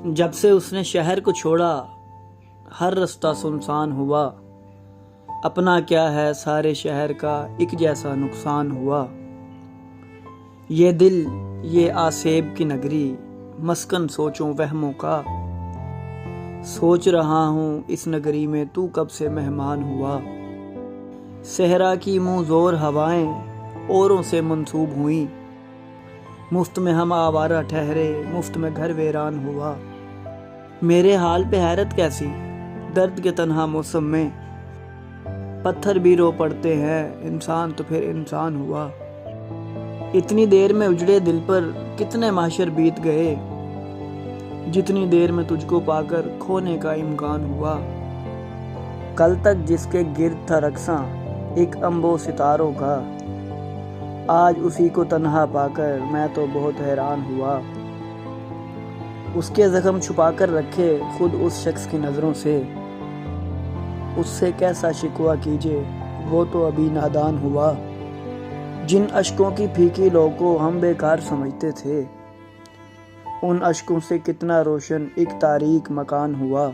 जब से उसने शहर को छोड़ा हर रास्ता सुनसान हुआ। अपना क्या है सारे शहर का एक जैसा नुकसान हुआ। ये दिल ये आसेब की नगरी मस्कन सोचों वहमों का। सोच रहा हूँ इस नगरी में तू कब से मेहमान हुआ। सहरा की मुँह जोर हवाएं औरों से मंसूब हुई। मुफ्त में हम आवारा ठहरे मुफ्त में घर वीरान हुआ। मेरे हाल पे हैरत कैसी दर्द के तन्हा मौसम में। पत्थर भी रो पड़ते हैं इंसान तो फिर इंसान हुआ। इतनी देर में उजड़े दिल पर कितने माशर बीत गए। जितनी देर में तुझको पाकर खोने का इम्कान हुआ। कल तक जिसके गिर्द था रक्सा एक अंबो सितारों का। आज उसी को तन्हा पाकर मैं तो बहुत हैरान हुआ। उसके जख्म छुपा कर रखे खुद उस शख्स की नज़रों से। उससे कैसा शिकवा कीजिए वो तो अभी नादान हुआ। जिन अश्कों की फीकी लौ को हम बेकार समझते थे उन अश्कों से कितना रोशन एक तारीक मकान हुआ।